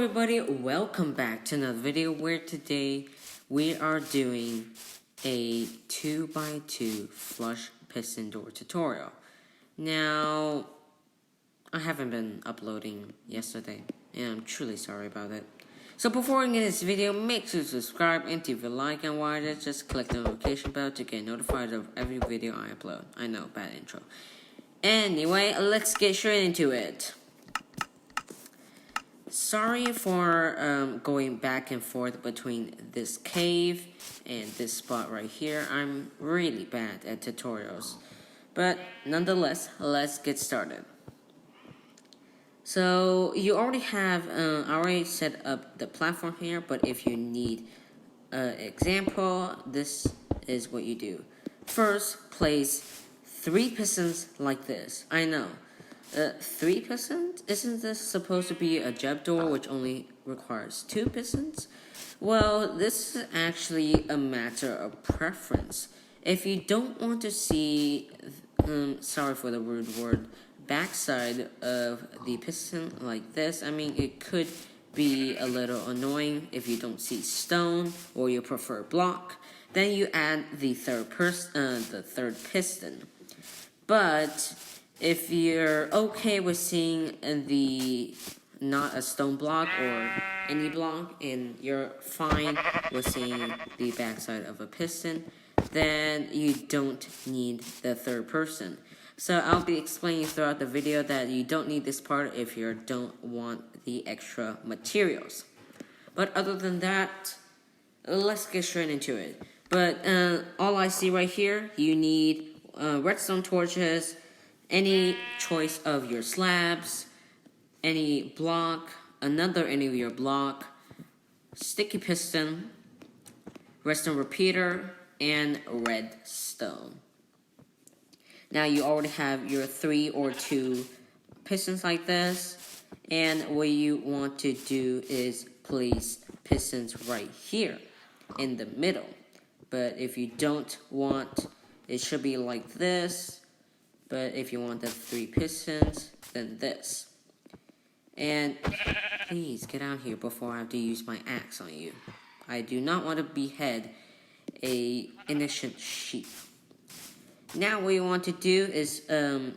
everybody, welcome back to another video where today we are doing a 2x2 flush piston door tutorial. Now, I haven't been uploading yesterday and I'm truly sorry about it. So before we get this video, make sure to subscribe, and if you like and watch it, just click the notification bell to get notified of every video I upload. I know, bad intro. Anyway, let's get straight into it. Sorry for going back and forth between this cave and this spot right here. I'm really bad at tutorials. But nonetheless, let's get started. So you already have, I already set up the platform here, but if you need an example, this is what you do. First, place 3 pistons like this. I know. 3 pistons? Isn't this supposed to be a Jeb Door which only requires 2 pistons? Well, this is actually a matter of preference. If you don't want to see, sorry for the rude word, backside of the piston like this, I mean, it could be a little annoying if you don't see stone or you prefer block. Then you add the third piston. But if you're okay with seeing the not a stone block or any block and you're fine with seeing the backside of a piston, then you don't need the third piston. So I'll be explaining throughout the video that you don't need this part if you don't want the extra materials. But other than that, let's get straight into it. But all I see right here, you need redstone torches, any choice of your slabs, any block, any of your block, sticky piston, redstone repeater, and redstone. Now you already have your 3 or 2 pistons like this, and what you want to do is place pistons right here in the middle. But if you don't want, it should be like this. But if you want the 3 pistons, then this. And please get out here before I have to use my axe on you. I do not want to behead a innocent sheep. Now what you want to do is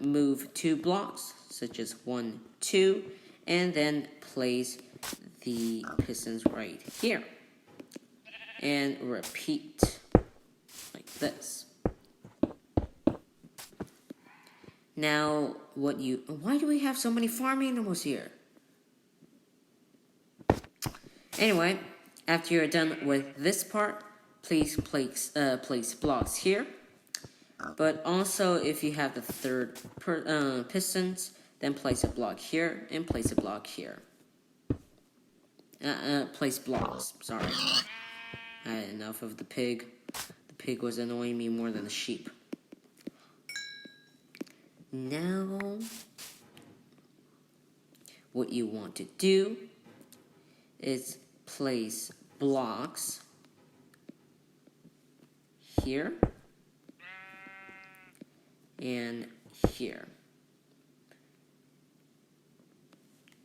move 2 blocks, such as 1, 2, and then place the pistons right here. And repeat like this. Now, why do we have so many farm animals here? Anyway, after you're done with this part, please place blocks here. But also, if you have the third pistons, then place a block here and place a block here. Place blocks, sorry. I had enough of the pig. The pig was annoying me more than the sheep. Now, what you want to do is place blocks here and here.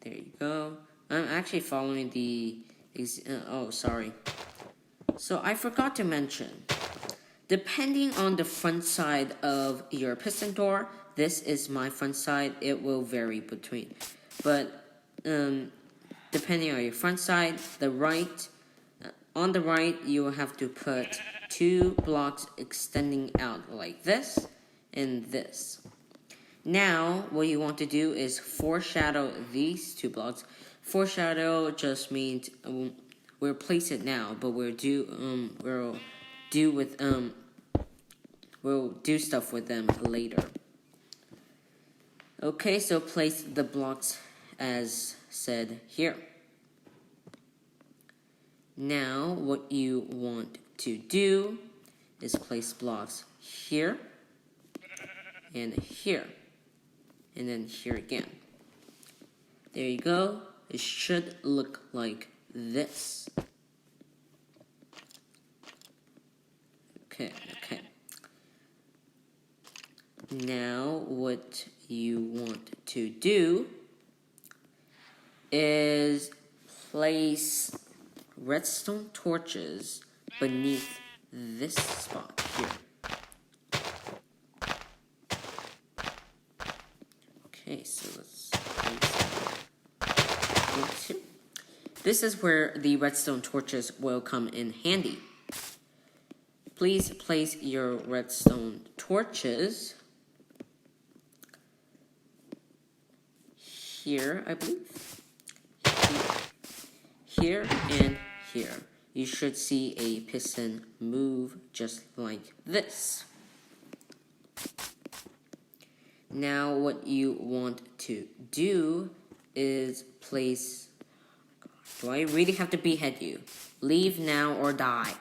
There you go. I'm actually following the... oh, sorry. So I forgot to mention, depending on the front side of your piston door, this is my front side, it will vary between. But depending on your front side, on the right, you will have to put 2 blocks extending out like this and this. Now, what you want to do is foreshadow these 2 blocks. Foreshadow just means we'll place it now, but we'll do stuff with them later. Okay, so place the blocks as said here. Now, what you want to do is place blocks here and here, and then here again. There you go. It should look like this. Okay. Now, what you want to do is place redstone torches beneath this spot here. Okay, so let's place here. This is where the redstone torches will come in handy. Please place your redstone torches here, I believe. Here and here. You should see a piston move just like this. Now what you want to do is place... Do I really have to behead you? Leave now or die.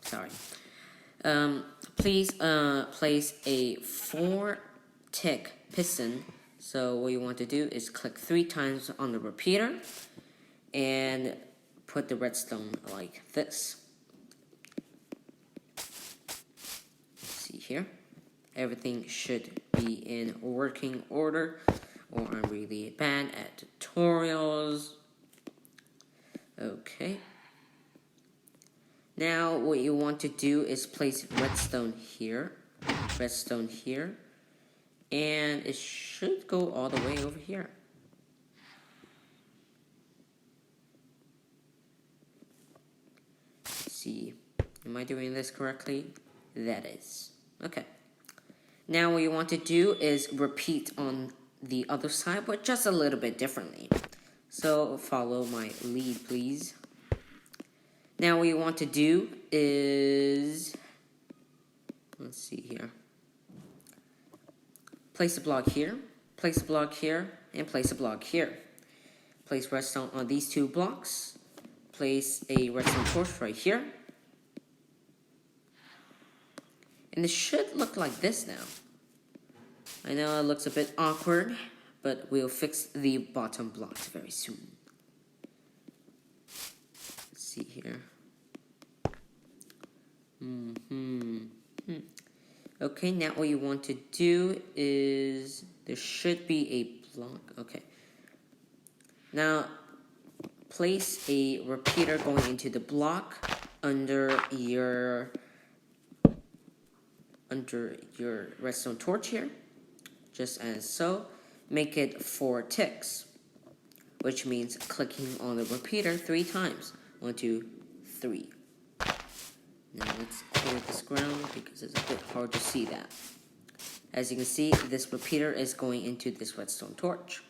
Sorry. Please place a 4-tick piston. So what you want to do is click 3 times on the repeater and put the redstone like this. See here? Everything should be in working order, or I'm really bad at tutorials. Okay. Now what you want to do is place redstone here, and it should go all the way over here. Let's see, am I doing this correctly? That is. Okay. Now what you want to do is repeat on the other side, but just a little bit differently. So follow my lead, please. Now what you want to do is, let's see here. Place a block here, place a block here, and place a block here. Place redstone on these 2 blocks. Place a redstone torch right here. And it should look like this now. I know it looks a bit awkward, but we'll fix the bottom blocks very soon. Let's see here. Okay, now what you want to do is, there should be a block. Okay. Now, place a repeater going into the block under your redstone torch here, just as so. Make it 4 ticks, which means clicking on the repeater 3 times. 1, 2, 3. Now let's clear this ground because it's a bit hard to see that. As you can see, this repeater is going into this redstone torch.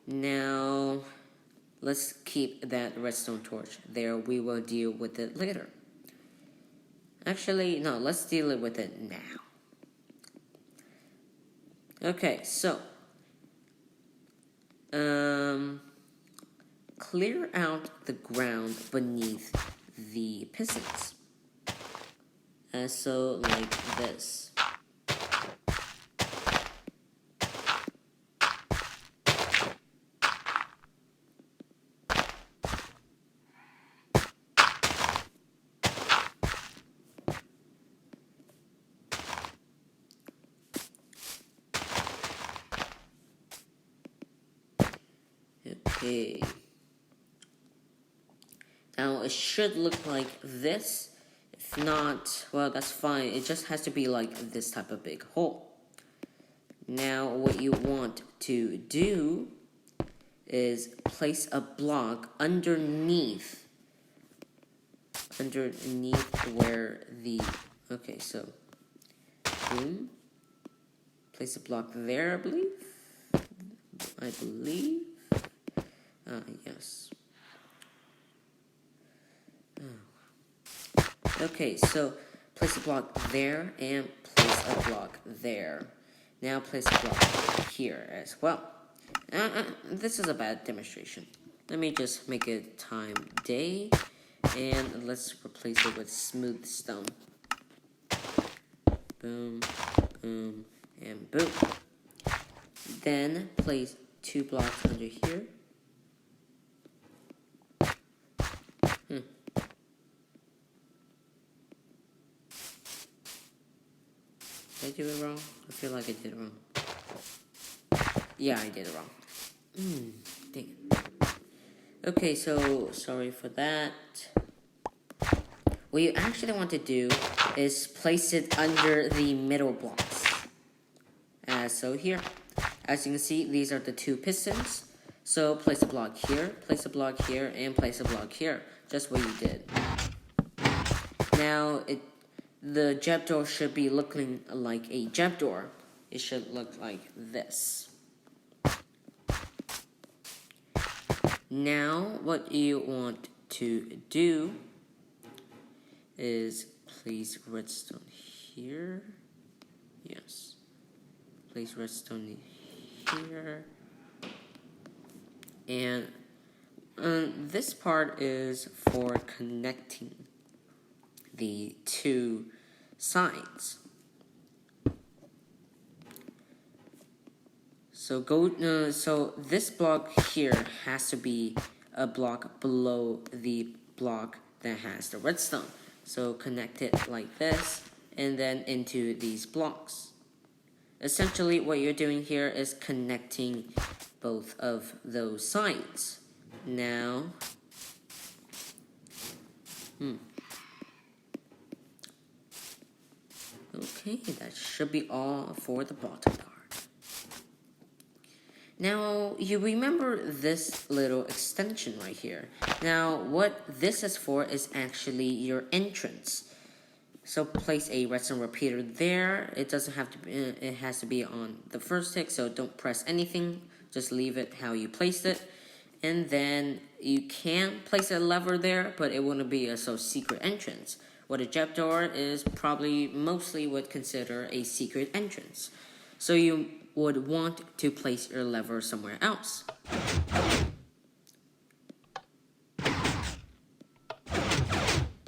Now, let's keep that redstone torch there. We will deal with it later. Actually, no, let's deal with it now. Okay, so clear out the ground beneath the pistons. So like this. Okay. Now it should look like this. If not, well, that's fine. It just has to be like this type of big hole. Now what you want to do is place a block underneath where the, okay, so boom. Place a block there, I believe. Yes. Oh. Okay, so place a block there and place a block there. Now place a block here as well. This is a bad demonstration. Let me just make it time day, and let's replace it with smooth stone. Boom, boom, and boom. Then place 2 blocks under here. Did I do it wrong? I feel like I did it wrong. Yeah, I did it wrong. Dang it. Okay, so sorry for that. What you actually want to do is place it under the middle blocks. As so here. As you can see, these are the two pistons. So place a block here, place a block here, and place a block here. Just what you did. Now, the Jeb Door should be looking like a Jeb Door. It should look like this. Now, what you want to do is place redstone here. Yes. Place redstone here. And this part is for connecting the two sides. So so this block here has to be a block below the block that has the redstone. So connect it like this, and then into these blocks. Essentially, what you're doing here is connecting both of those sides. Now, okay, that should be all for the bottom part. Now, you remember this little extension right here. Now, what this is for is actually your entrance. So place a redstone repeater there. It doesn't have to be, it has to be on the first tick, so don't press anything. Just leave it how you placed it. And then you can place a lever there, but it wouldn't be a so secret entrance. What a Jeb Door is probably mostly would consider a secret entrance. So you would want to place your lever somewhere else.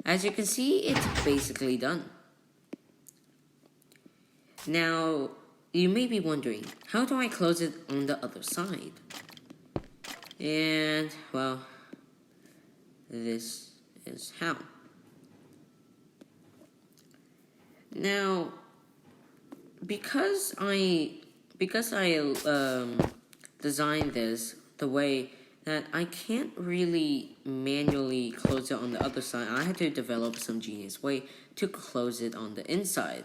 As you can see, it's basically done. Now, you may be wondering, how do I close it on the other side? And, well, this is how. Now, because I designed this the way that I can't really manually close it on the other side, I had to develop some genius way to close it on the inside.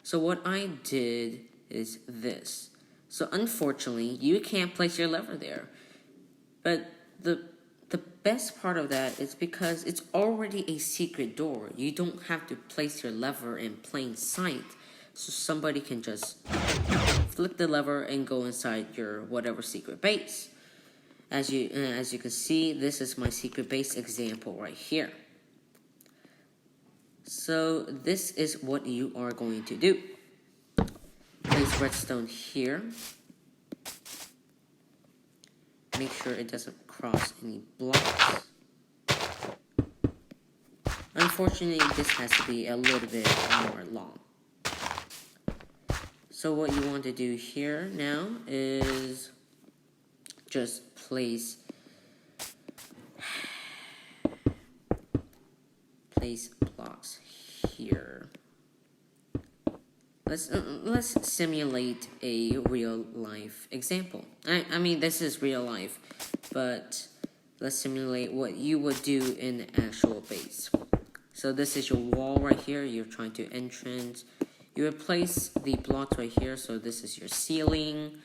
So what I did is this. So unfortunately, you can't place your lever there. But the best part of that is because it's already a secret door. You don't have to place your lever in plain sight. So somebody can just flick the lever and go inside your whatever secret base. As you can see, this is my secret base example right here. So this is what you are going to do. Place redstone here. Make sure it doesn't cross any blocks. Unfortunately, this has to be a little bit more long. So what you want to do here now is just place blocks here. Let's simulate a real life example. I mean, this is real life, but let's simulate what you would do in an actual base. So this is your wall right here. You're trying to entrance. You would place the blocks right here. So this is your ceiling.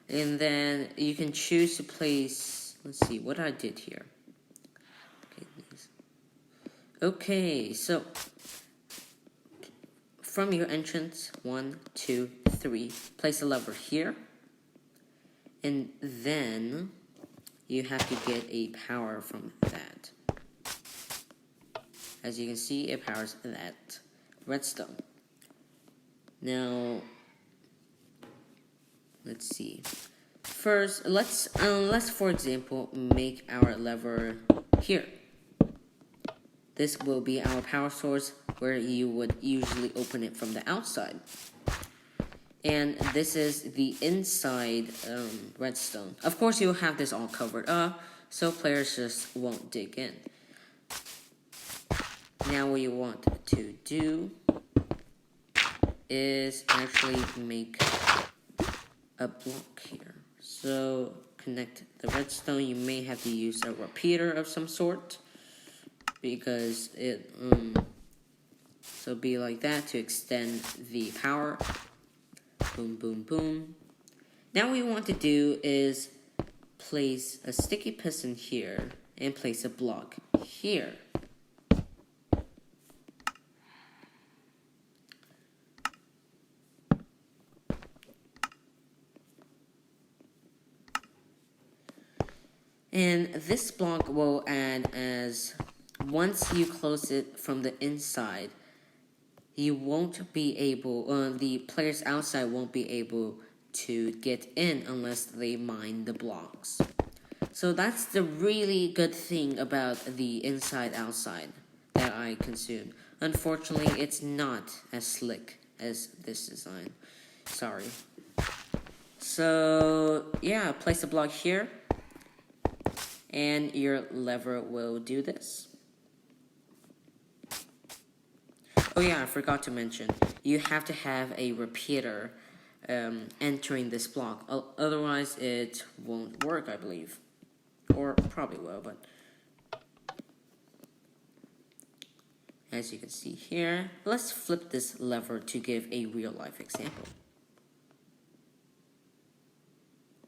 And then you can choose to place, let's see what I did here. Okay, so from your entrance, 1, 2, 3, place a lever here. And then you have to get a power from that. As you can see, it powers that redstone. Now, let's see. First, let's for example make our lever here. This will be our power source where you would usually open it from the outside. And this is the inside redstone. Of course, you'll have this all covered up, so players just won't dig in. Now what you want to do is actually make a block here. So connect the redstone, you may have to use a repeater of some sort, because it so be like that to extend the power. Boom, boom, boom. Now what we want to do is place a sticky piston here and place a block here. And this block will add as, once you close it from the inside, you won't be able, the players outside won't be able to get in unless they mine the blocks. So that's the really good thing about the inside-outside that I consumed. Unfortunately, it's not as slick as this design. Sorry. So yeah, place the block here, and your lever will do this. Oh yeah, I forgot to mention, you have to have a repeater entering this block. Otherwise, it won't work, I believe. Or probably will, but as you can see here, let's flip this lever to give a real-life example.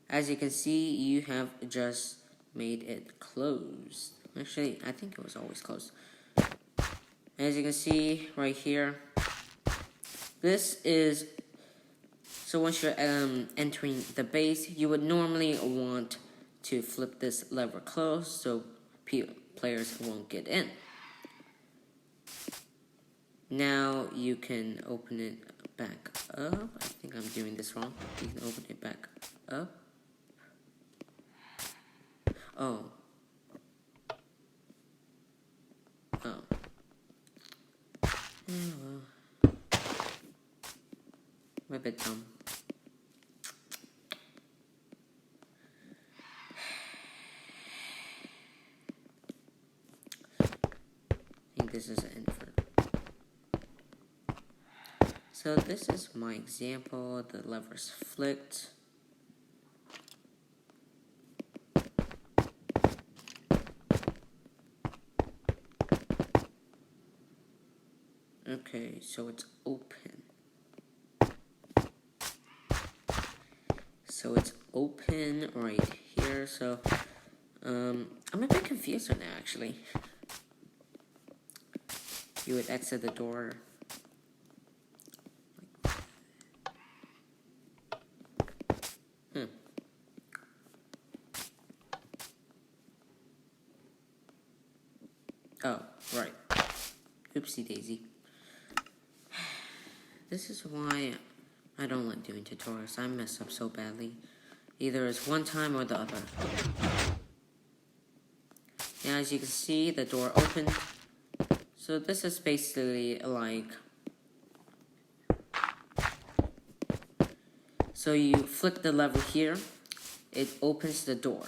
As you can see, you have just made it closed. Actually, I think it was always closed. As you can see right here, this is, so once you're entering the base, you would normally want to flip this lever closed so players won't get in. Now you can open it back up. I think I'm doing this wrong. You can open it back up. Oh. Oh. Well. I'm a bit dumb. I think this is an invert. So this is my example. The lever's flicked. Okay, so it's open. So it's open right here. So I'm a bit confused right now, actually. You would exit the door. Oh, right. Oopsie daisy. This is why I don't like doing tutorials. I mess up so badly. Either it's one time or the other. Now, as you can see, the door opened. So this is basically like, so you flick the lever here, it opens the door.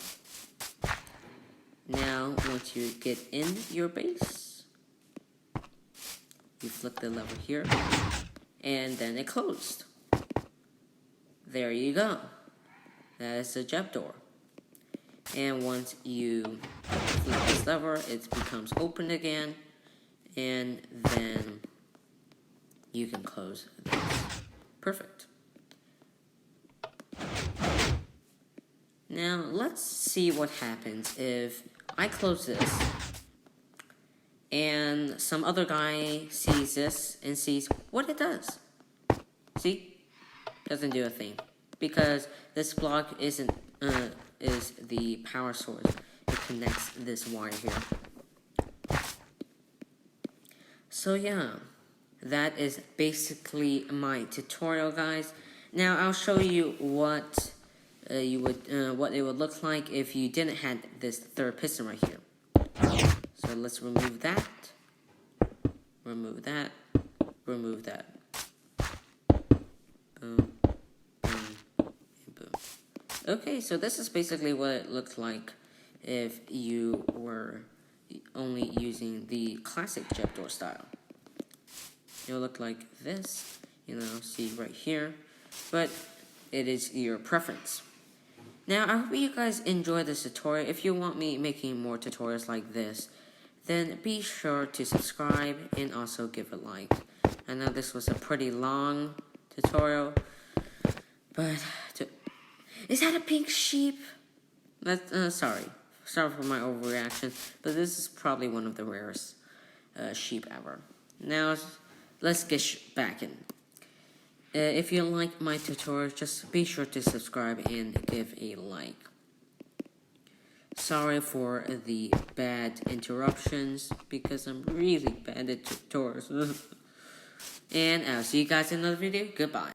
Now, once you get in your base, you flick the lever here, and then it closed. There you go. That is the Jeb Door. And once you flip this lever, it becomes open again, and then you can close this. Perfect. Now, let's see what happens if I close this, and some other guy sees this and sees what it does. See? Doesn't do a thing. Because this block is the power source. It connects this wire here. So yeah, that is basically my tutorial, guys. Now I'll show you what what it would look like if you didn't have this third piston right here. So let's remove that, remove that, remove that. Boom, boom, and boom. Okay, so this is basically what it looked like if you were only using the classic Jeb Door style. It'll look like this, see right here, but it is your preference. Now, I hope you guys enjoyed this tutorial. If you want me making more tutorials like this, then be sure to subscribe and also give a like. I know this was a pretty long tutorial, but is that a pink sheep? Sorry for my overreaction, but this is probably one of the rarest sheep ever. Now, let's get back in. If you like my tutorial, just be sure to subscribe and give a like. Sorry for the bad interruptions, because I'm really bad at tutorials. And I'll see you guys in another video. Goodbye.